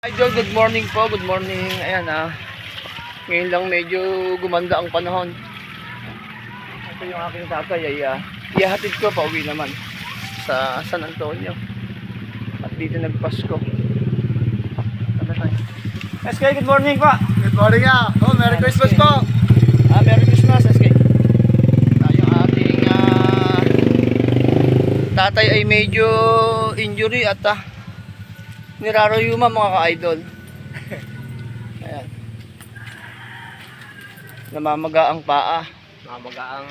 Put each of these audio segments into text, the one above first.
Idol, good morning po, good morning. Ayan ngayon lang medyo gumanda ang panahon. Ito yung aking tatay ay ihahatid ko pa uwi naman sa San Antonio. At dito nagpasko. Tama tayo. SK, good morning po. Good morning oh, Merry Christmas SK. po. Merry Christmas SK. Yung ating tatay ay medyo injury at nirarayuma mga ka-idol. Ayan. Namamaga ang paa. Namamaga ang...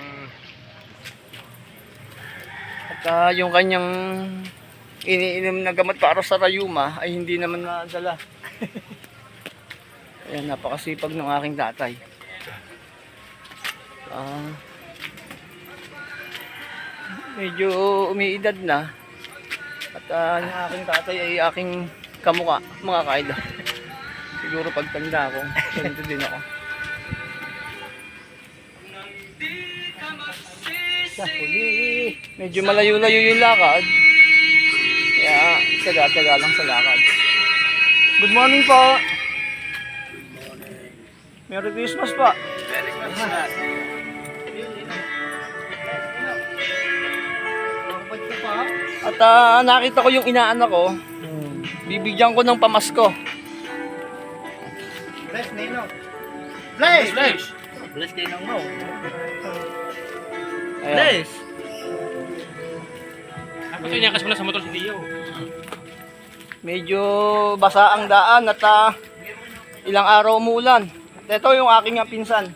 At yung kanyang iniinom na gamot para sa rayuma ay hindi naman nadala. Ayan, napakasipag ng aking tatay. Medyo umiidad na. At yung aking tatay ay aking kamukha, mga ka-idol. Siguro pagtanda ko, ganito din ako. Medyo malayo-layo yung lakad. Kaya taga-taga lang sa lakad. Good morning po. Merry Christmas po. Merry Christmas. At nakita ko yung inaanak ko. Bibigyan ko ng pamasko. Bless Nino. Bless! Bless! Bless Nino mo. Bless! Ako ito inakas mo na sa motor si Dio. Medyo basa ang daan at ilang araw umulan. Ito yung aking pinsan.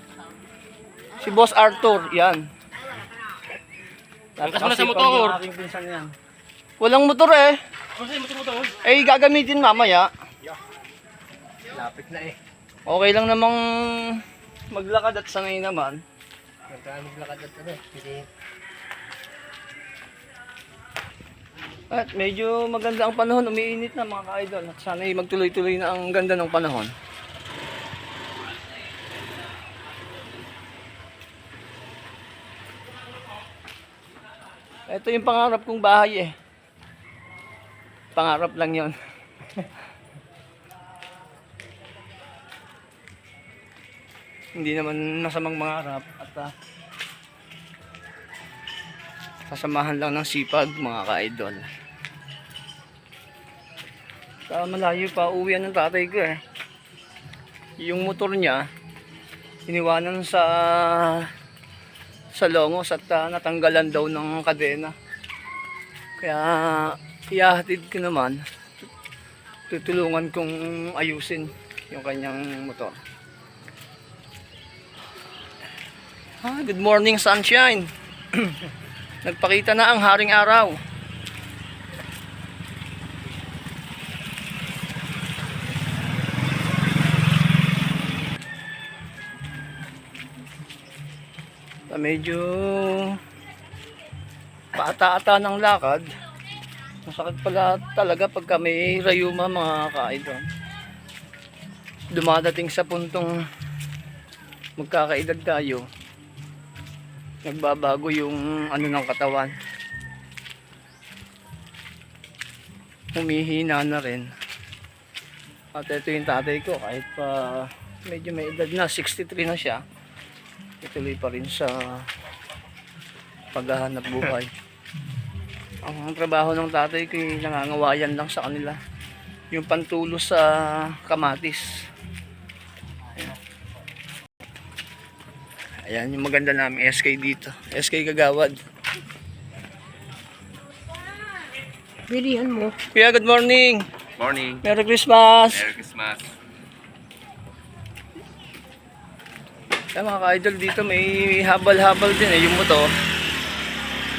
Si Boss Arthur, yan. Inakas mo na sa motor. Yung aking pinsan yan. Walang motor eh. Ano sa'yo motor? Eh gagamitin mamaya. Lapit na eh. Okay lang namang maglakad at sanay naman. Maglakad at ano. At medyo maganda ang panahon, umiinit na mga ka-idol. At sana magtuloy-tuloy na ang ganda ng panahon. Ito yung pangarap kong bahay eh. Pangarap lang yon. Hindi naman masamang mangarap at sasamahan lang ng sipag mga ka-idol. Malayo pa uwian ng tatay ko eh. Yung motor niya iniwanan sa Longos at natanggalan daw ng kadena. Kaya ihahatid ko naman, tutulungan kong ayusin yung kanyang motor. Good morning sunshine. Nagpakita na ang haring araw. Medyo paata-ata ng lakad. Masakit pala talaga pagka may rayuma mga ka-idol. Dumadating sa puntong magkakaedad tayo, nagbabago yung ano ng katawan. Humihina na rin. At ito yung tatay ko, kahit pa medyo may edad na, 63 na siya, ituloy pa rin sa paghahanap buhay. Ang trabaho ng tatay ko ay nangangawayan lang sa kanila. Yung pantulo sa kamatis. Ayan yung maganda namin SK dito. SK Kagawad. Bilihan mo. Kuya, good morning. Morning. Merry Christmas. Merry Christmas. Kaya mga ka-idol dito may habal-habal din eh yung motor.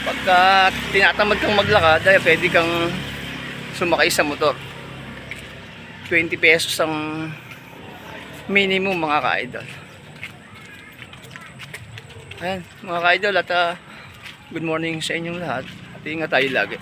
Pagka tinatamad kang maglakad ay pwede kang sumakay sa motor. 20 pesos ang minimum mga ka-idol. Ayan mga ka-idol at good morning sa inyong lahat at ingat tayo lagi.